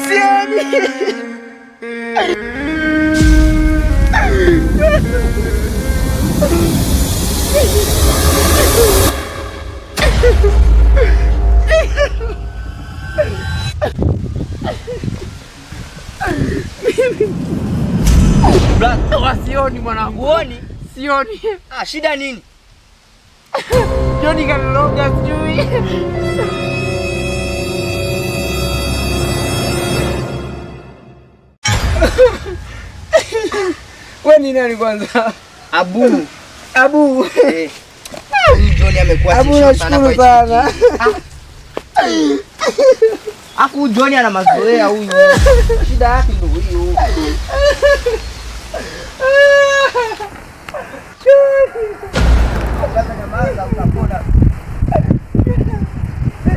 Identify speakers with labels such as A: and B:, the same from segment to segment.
A: Sioni.
B: Black, sioni mwanangu.
A: Uoni?
B: Sioni.
A: Shida nini?
B: Joni kaniloga sijui.
A: Wewe ni nani kwanza?
B: Abu.
A: Joni amekuwa
B: tisho sana kwa
A: sana.
B: Afu Joni ana mazoea huyu. Shida yake ndio hiyo. Sasa nyamaza utapona.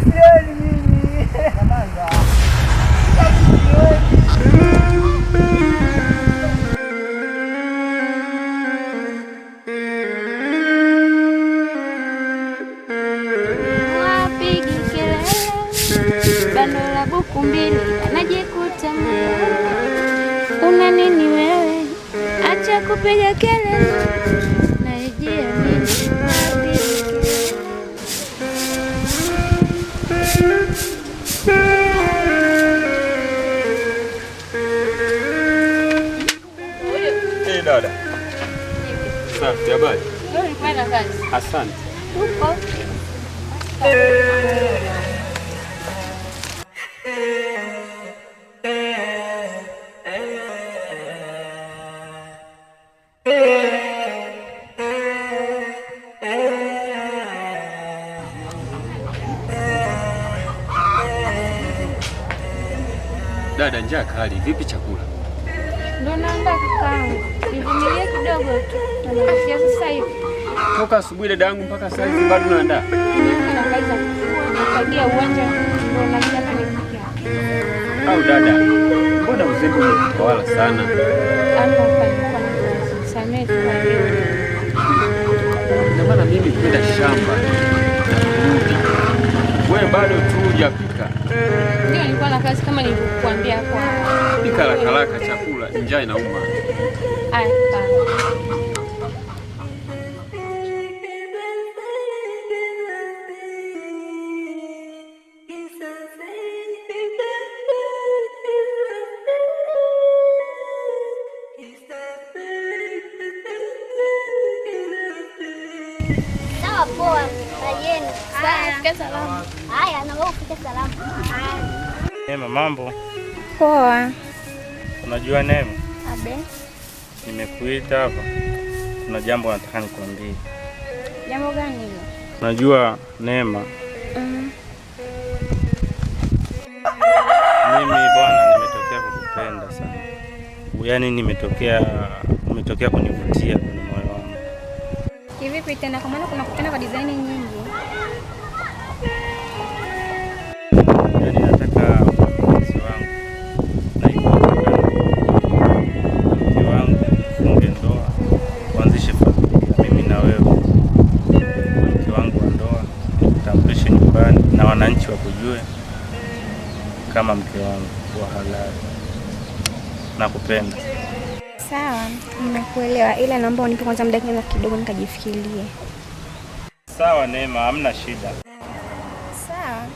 A: Sioni mimi.
B: Nyamaza.
C: Wapigi kelele, bando la buku mbili, najikuta una nini wewe? Acha kupiga kelele, naijia mimi.
D: Dada. Safi, habari?
C: Nifanya kazi.
D: Asante.
C: Uko?
D: Dada, njaa kali, vipi chakula?
C: Ndio naandaa kakaangu. Nivumilie kidogo tu. Naandaa sasa hivi.
D: Toka asubuhi dada yangu mpaka sasa hivi bado naandaa.
C: Nina kazi za kusaidia uwanja ndio naanza kunifikia.
D: Au dada, mbona uzembe unatawala sana?
C: Ama ufanye kwa nafasi. Samehe kwa hiyo.
D: Ndio maana mimi kwenda shamba na kurudi. Wewe bado tu hujapika.
C: Ndio nilikuwa na kazi kama nilivyokuambia hapo.
D: Pika haraka chakula, njaa inauma.
C: Haya.
E: Sawa poa, yenu.
C: Fika salama.
E: Haya, na wewe ufike salama.
F: Neema, mambo?
C: Poa.
F: Unajua Neema,
C: Abe.
F: nimekuita hapa, kuna jambo nataka nikwambie.
C: Jambo gani hilo?
F: Unajua Neema, mimi bwana nimetokea kukupenda sana. Yaani umetokea kunivutia kwenye moyo wangu.
C: Kivipi tena? Kwa maana kuna kutana kwa design nyingi.
F: Yaani nataka mpenzi wangu na mke wangu tufunge ndoa, kuanzishe familia, mimi na wewe. Mke wangu wa ndoa, nikutambulishe nyumbani na wananchi wakujue kama mke wangu wa halali. Nakupenda.
C: Sawa, nimekuelewa, ila naomba unipe kwanza muda kidogo nikajifikirie.
F: Sawa Neema, hamna shida.
C: Sawa.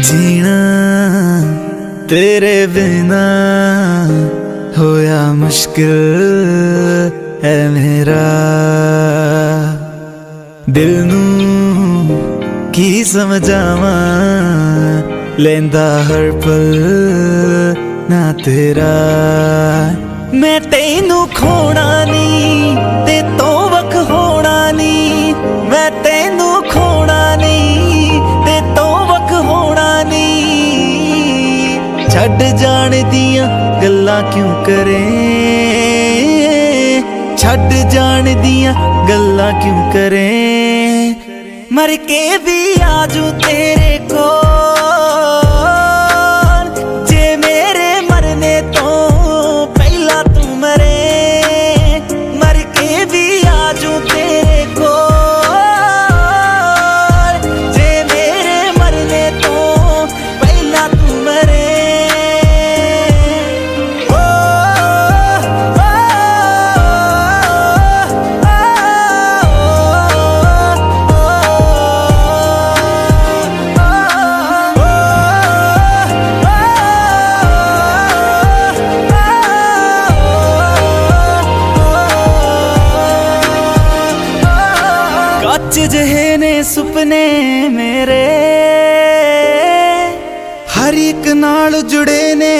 G: जीना तेरे बिना होया मुश्किल है मेरा दिल नू की समझावा लेंदा हर पल ना तेरा मैं तेनू खोना नी ते तो वख होना नी मैं तेनू खोना नी ते तो वख होना नी छड़ जान दियां गल्लां क्यों करें छड़ जान दियां गल्लां क्यों करें मर के भी आजू तेरे को जे मेरे मरने एक नाल जुड़े ने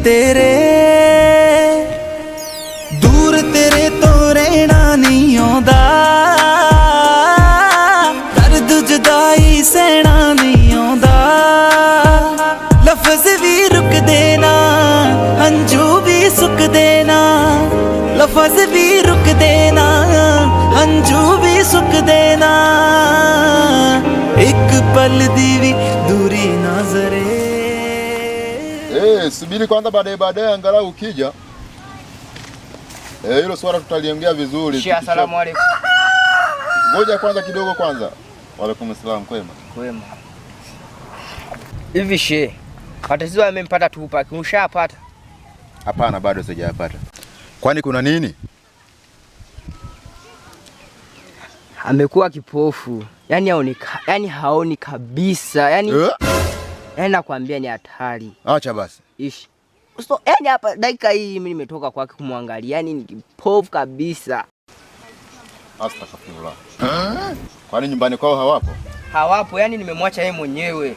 G: तेरे, दूर तेरे तो रहना नहीं आंदा, दर्द जुदाई सहना नहीं आंदा, लफ्ज़ भी रुक देना, हंझू भी सुक देना, लफ्ज़ भी रुक देना, हंझू भी सुक देना, एक पल दी भी दूरी नजरे।
H: Subiri kwanza, baadaye angalau ukija. Hilo swala tutaliongea vizuri.
A: Sheikh, asalamu alaykum.
H: Ngoja kwanza kidogo kwanza. Wa alaykum assalam, kwema.
A: Kwema. Hivi Sheikh, matatizo yamempata Tupac, ushapata?
H: Hapana, bado sijapata. Kwani kuna nini?
A: Amekuwa kipofu. Yaani haoni kabisa. Yaani nakwambia ni hatari.
H: Acha basi.
A: Ishi. So, yaani hapa dakika hii mimi nimetoka kwake kumwangalia. Yaani ni kipofu kabisa.
H: Astaghfirullah. Kwani nyumbani kwao hawapo?
A: Hawapo, yaani nimemwacha yeye mwenyewe.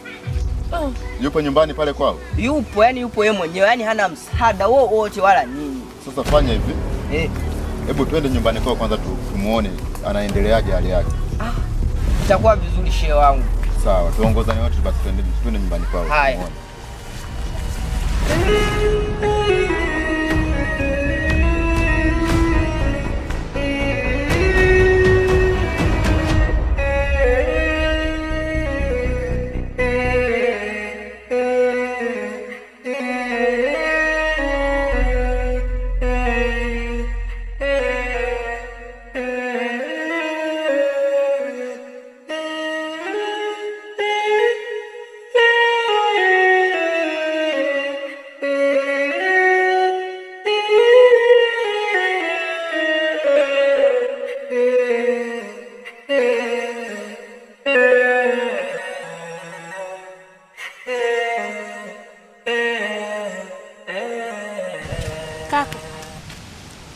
H: Yupo nyumbani pale kwao?
A: Yupo yeye mwenyewe. Yaani hana msaada wowote wala nini.
H: Sasa fanya hivi. Hebu twende nyumbani kwao kwanza tumuone anaendeleaje hali yake.
A: Itakuwa vizuri shehe wangu.
H: Sawa, tuongozane wote basi twende nyumbani kwao.
A: Haya.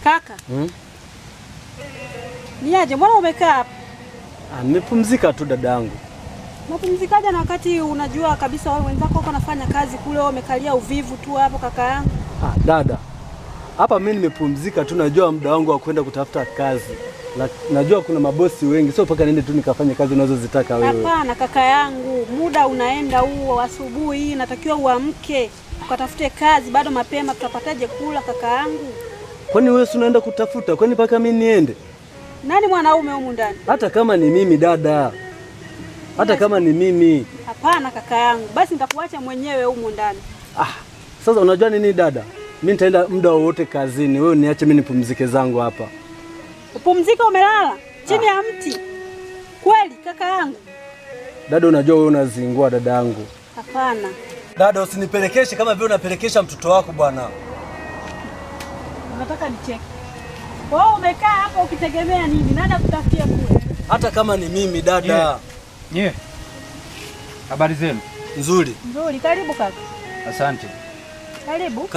I: Kaka. Niaje, mbona umekaa hapa?
J: Nimepumzika tu dadangu.
I: Unapumzikaje na wakati unajua kabisa wao wenzako wako wanafanya kazi kule, wao wamekalia uvivu tu hapo kaka yangu?
J: Dada. Hapa mimi nimepumzika tu, najua muda wangu wa kwenda kutafuta kazi. Najua kuna mabosi wengi, sio mpaka niende tu nikafanye kazi unazozitaka wewe.
I: Hapana kaka yangu, muda unaenda huo, asubuhi natakiwa uamke ukatafute kazi, bado mapema, tutapataje kula kaka yangu?
J: Kwani wewe unaenda kutafuta? Kwani mpaka mimi niende?
I: Nani mwanaume humu ndani?
J: Hata kama ni mimi dada. Hata kama ni mimi.
I: Hapana kaka yangu, basi nitakuacha mwenyewe humu ndani.
J: Sasa unajua nini dada? Mimi nitaenda muda wote kazini. Wewe niache mimi nipumzike zangu hapa.
I: Upumzike umelala chini ya mti? Kweli kaka yangu?
J: Dada, unajua wewe unazingua dada yangu.
I: Hapana.
J: Dada, usinipelekeshe kama vile unapelekesha mtoto wako bwana.
I: Unataka nicheke? Wewe umekaa hapa ukitegemea nini? Nani akutafutia kule?
J: Hata kama ni mimi dada.
D: Nye. Habari zenu?
J: Nzuri.
I: Nzuri, karibu kaka.
D: Asante.
I: Karibu.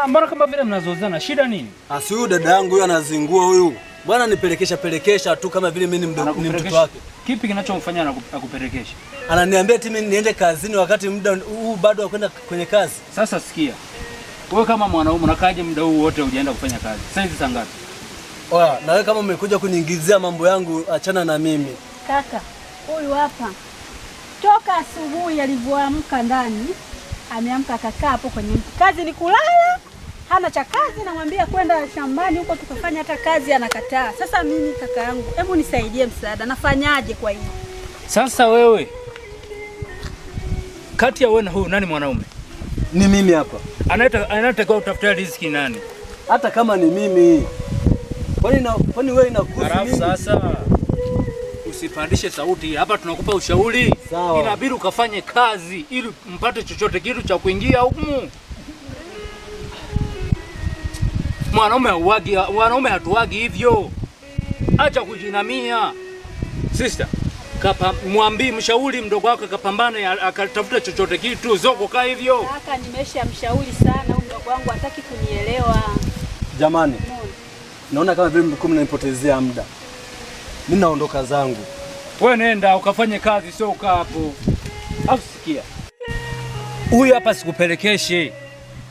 D: Mbona kama vile mnazozana, shida nini?
J: Si huyu dada yangu huyu anazingua huyu. Bwana nipelekesha tu kama vile mimi ni mtoto wake.
D: Kipi kinachomfanya akupelekesha?
J: Ananiambia eti mimi niende kazini wakati muda huu bado wa kwenda kwenye kazi.
D: Sasa sikia. Wewe kama mwanaume unakaaje muda huu wote hujaenda kufanya kazi? Sasa hizi saa ngapi?
J: Na wewe kama umekuja kuniingizia mambo yangu, achana na mimi.
I: Kaka, huyu hapa toka asubuhi alivyoamka ndani, ameamka akakaa hapo kwenye mti. Kazi ni kulala, hana cha kazi, namwambia kwenda shambani huko tukafanya hata kazi anakataa. Sasa mimi kaka yangu, hebu nisaidie msaada, nafanyaje kwa hiyo?
D: Sasa wewe kati ya wewe na huyu nani mwanaume?
J: Ni mimi hapa.
D: Anataka utafutia riziki nani?
J: Hata kama ni mimi. Kwani wewe inakuhusu nini?
D: Sasa usipandishe sauti. Hapa tunakupa ushauri.
J: Sawa.
D: Inabidi ukafanye kazi ili mpate chochote kitu cha kuingia humu. Mwanaume hatuagi hivyo. Acha kujinamia. Sister, mwambie mshauri mdogo wako akapambane akatafuta chochote kitu, sio kukaa hivyo.
I: Kaka, nimeshamshauri sana, huyu mdogo wangu hataki kunielewa.
J: Jamani. Naona kama vile mko mnanipotezea muda. Mimi naondoka zangu.
D: Wewe nenda ukafanye kazi, sio ukaa hapo. Au sikia. Huyu hapa sikupelekeshe.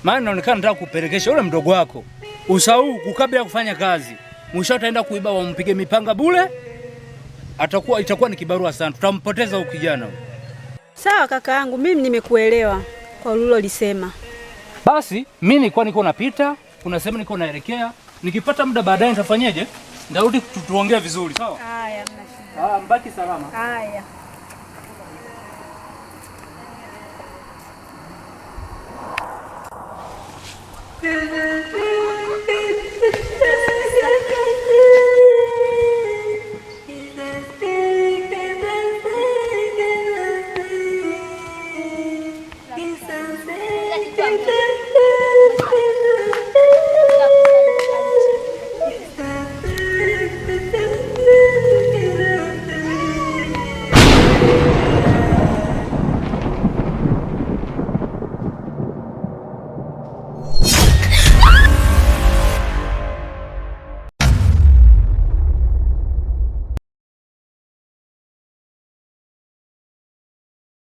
D: Maana inaonekana nataka kupelekesha yule mdogo wako. Usahau kukabla kufanya kazi. Mwisho ataenda kuiba wampige mipanga bure. Itakuwa ni kibarua sana. Tutampoteza huyu kijana.
I: Sawa kakaangu, mimi nimekuelewa kwa ulilolisema.
D: Basi mimi nilikuwa niko napita, kuna sehemu niko naelekea. Nikipata muda baadaye nitafanyaje? Ndarudi tuongee vizuri, sawa?
I: Haya, mna shida.
D: Mbaki salama.
I: Haya.
E: Thank you.